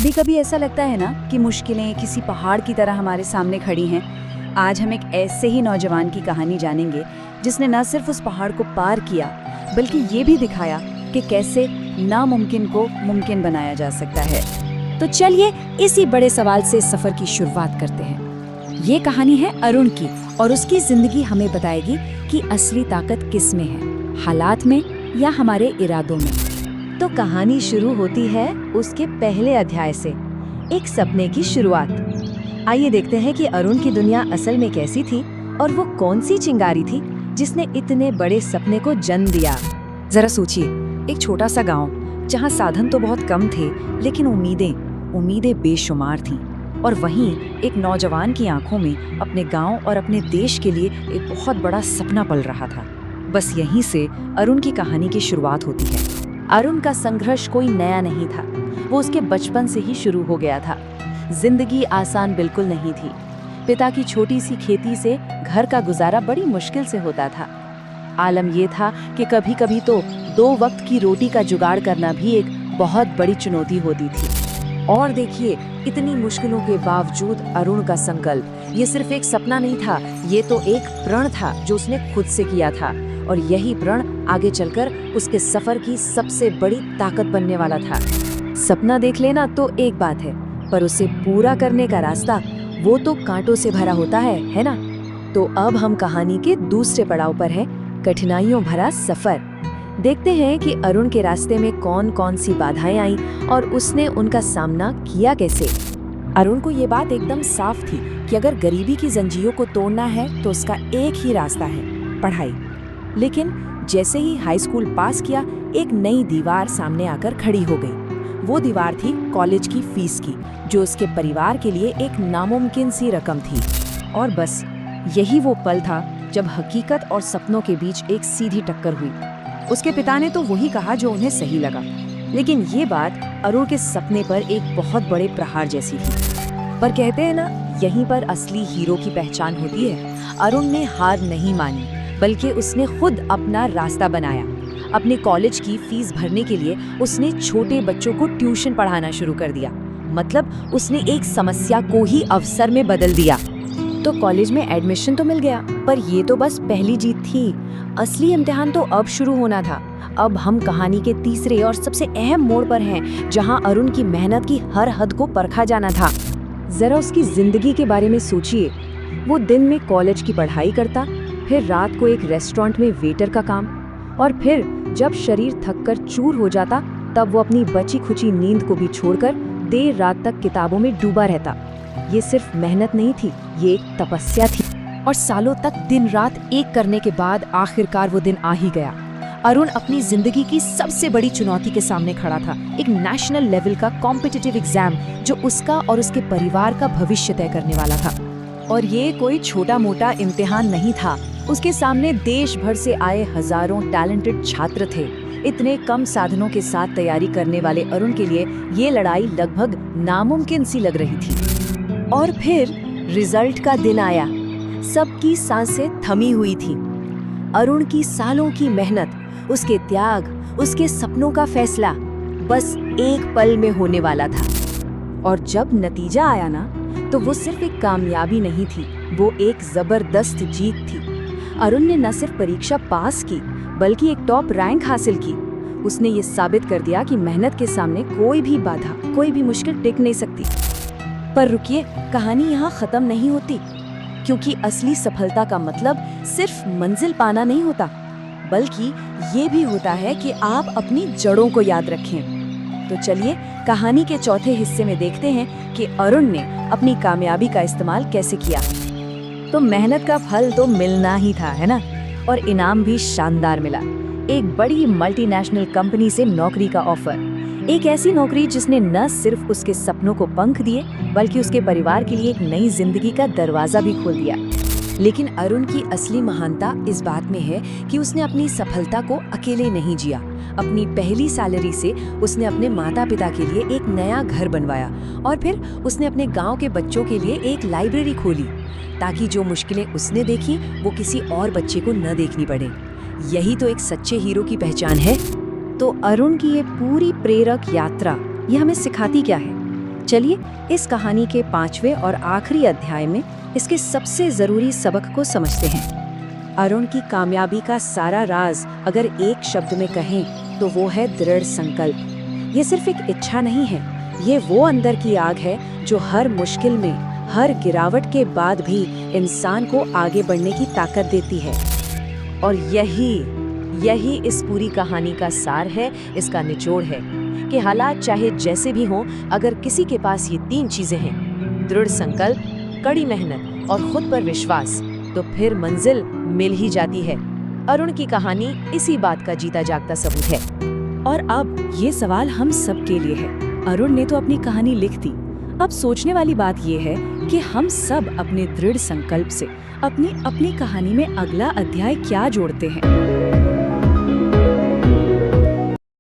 कभी कभी ऐसा लगता है ना कि मुश्किलें किसी पहाड़ की तरह हमारे सामने खड़ी हैं। आज हम एक ऐसे ही नौजवान की कहानी जानेंगे जिसने न सिर्फ उस पहाड़ को पार किया बल्कि ये भी दिखाया कि कैसे नामुमकिन को मुमकिन बनाया जा सकता है। तो चलिए इसी बड़े सवाल से सफर की शुरुआत करते हैं। ये कहानी है अरुण की और उसकी जिंदगी हमें बताएगी कि असली ताकत किस में है, हालात में या हमारे इरादों में। तो कहानी शुरू होती है उसके पहले अध्याय से, एक सपने की शुरुआत। आइए देखते हैं कि अरुण की दुनिया असल में कैसी थी और वो कौन सी चिंगारी थी जिसने इतने बड़े सपने को जन्म दिया। जरा सोचिए, एक छोटा सा गांव जहां साधन तो बहुत कम थे लेकिन उम्मीदें बेशुमार थीं। और वहीं एक नौजवान की आंखों में अपने गांव और अपने देश के लिए एक बहुत बड़ा सपना पल रहा था। बस यहीं से अरुण की कहानी की शुरुआत होती है। अरुण का संघर्ष कोई नया नहीं था, वो उसके बचपन से ही शुरू हो गया था। जिंदगी आसान बिल्कुल नहीं थी। पिता की छोटी सी खेती से घर का गुजारा बड़ी मुश्किल से होता था। आलम ये था कि कभी कभी तो 2 वक्त की रोटी का जुगाड़ करना भी एक बहुत बड़ी चुनौती होती थी। और देखिए, इतनी मुश्किलों के बावजूद अरुण का संकल्प ये सिर्फ एक सपना नहीं था, ये तो एक प्रण था जो उसने खुद से किया था। और यही प्रण आगे चलकर उसके सफर की सबसे बड़ी ताकत बनने वाला था। सपना देख लेना तो एक बात है, पर उसे पूरा करने का रास्ता वो तो कांटों से भरा होता है ना। तो अब हम कहानी के दूसरे पड़ाव पर हैं, कठिनाइयों भरा सफर। देखते हैं कि अरुण के रास्ते में कौन कौन सी बाधाएं आईं और उसने उनका सामना किया कैसे। अरुण को ये बात एकदम साफ थी कि अगर गरीबी की जंजीरों को तोड़ना है तो उसका एक ही रास्ता है, पढ़ाई। लेकिन जैसे ही हाई स्कूल पास किया, एक नई दीवार सामने आकर खड़ी हो गई। वो दीवार थी कॉलेज की फीस की, जो उसके परिवार के लिए एक नामुमकिन सी रकम थी। और बस यही वो पल था जब हकीकत और सपनों के बीच एक सीधी टक्कर हुई। उसके पिता ने तो वही कहा जो उन्हें सही लगा, लेकिन ये बात अरुण के सपने पर एक बहुत बड़े प्रहार जैसी थी। पर कहते हैं ना, यहीं पर असली हीरो की पहचान होती है। अरुण ने हार नहीं मानी, बल्कि उसने खुद अपना रास्ता बनाया। अपने कॉलेज की फीस भरने के लिए उसने छोटे बच्चों को ट्यूशन पढ़ाना शुरू कर दिया। मतलब उसने एक समस्या को ही अवसर में बदल दिया। तो कॉलेज में एडमिशन तो मिल गया, पर ये तो बस पहली जीत थी। असली इम्तिहान तो अब शुरू होना था। अब हम कहानी के तीसरे और सबसे अहम मोड़ पर हैं, जहां अरुण की मेहनत की हर हद को परखा जाना था। जरा उसकी जिंदगी के बारे में सोचिए। वो दिन में कॉलेज की पढ़ाई करता, फिर रात को एक रेस्टोरेंट में वेटर का काम, और फिर जब शरीर थककर चूर हो जाता तब वो अपनी बची खुची नींद को भी छोड़कर देर रात तक किताबों में डूबा रहता। ये सिर्फ मेहनत नहीं थी, ये एक तपस्या थी। और सालों तक दिन रात एक करने के बाद आखिरकार वो दिन आ ही गया। अरुण अपनी जिंदगी की सबसे बड़ी चुनौती के सामने खड़ा था, एक नेशनल लेवल का कॉम्पिटिटिव एग्जाम जो उसका और उसके परिवार का भविष्य तय करने वाला था। और ये कोई छोटा मोटा इम्तिहान नहीं था। उसके सामने देश भर से आए हजारों टैलेंटेड छात्र थे। इतने कम साधनों के साथ तैयारी करने वाले अरुण के लिए ये लड़ाई लगभग नामुमकिन सी लग रही थी। और फिर रिजल्ट का दिन आया। सबकी सांसें थमी हुई थी। अरुण की सालों की मेहनत, उसके त्याग, उसके सपनों का फैसला बस एक पल में होने वाला था। और जब नतीजा आया ना, तो वो सिर्फ एक कामयाबी नहीं थी, वो एक जबरदस्त जीत थी। अरुण ने न सिर्फ परीक्षा पास की, बल्कि एक टॉप रैंक हासिल की। उसने ये साबित कर दिया कि मेहनत के सामने कोई भी बाधा, कोई भी मुश्किल टिक नहीं सकती। पर रुकिए, कहानी यहाँ खत्म नहीं होती, क्योंकि असली सफलता का मतलब सिर्फ मंजिल पाना नहीं होता, बल्कि ये भी होता है कि आप अपनी जड़ों को याद रखें। तो चलिए कहानी के चौथे हिस्से में देखते हैं कि अरुण ने अपनी कामयाबी का इस्तेमाल कैसे किया। तो मेहनत का फल तो मिलना ही था, है ना। और इनाम भी शानदार मिला। एक बड़ी मल्टीनेशनल कंपनी से नौकरी का ऑफर। एक ऐसी नौकरी जिसने न सिर्फ उसके सपनों को पंख दिए, बल्कि उसके परिवार के लिए एक नई जिंदगी का दरवाजा भी खोल दिया। लेकिन अरुण की असली महानता इस बात में है कि उसने अपनी सफलता को अकेले नहीं जिया। अपनी पहली सैलरी से उसने अपने माता पिता के लिए एक नया घर बनवाया, और फिर उसने अपने गांव के बच्चों के लिए एक लाइब्रेरी खोली, ताकि जो मुश्किलें उसने देखी वो किसी और बच्चे को न देखनी पड़े। यही तो एक सच्चे हीरो की पहचान है। तो अरुण की ये पूरी प्रेरक यात्रा ये हमें सिखाती क्या है? चलिए इस कहानी के 5वें और आखिरी अध्याय में इसके सबसे जरूरी सबक को समझते हैं। अरुण की कामयाबी का सारा राज अगर एक शब्द में कहें तो वो है दृढ़ संकल्प। ये सिर्फ एक इच्छा नहीं है, ये वो अंदर की आग है जो हर मुश्किल में, हर गिरावट के बाद भी इंसान को आगे बढ़ने की ताकत देती है। और यही इस पूरी कहानी का सार है, इसका निचोड़ है कि हालात चाहे जैसे भी हों, अगर किसी के पास ये 3 चीजें हैं, दृढ़ संकल्प, कड़ी मेहनत और खुद पर विश्वास, तो फिर मंजिल मिल ही जाती है। अरुण की कहानी इसी बात का जीता जागता सबूत है। और अब ये सवाल हम सब के लिए है। अरुण ने तो अपनी कहानी लिख दी, अब सोचने वाली बात ये है कि हम सब अपने दृढ़ संकल्प से अपनी कहानी में अगला अध्याय क्या जोड़ते हैं।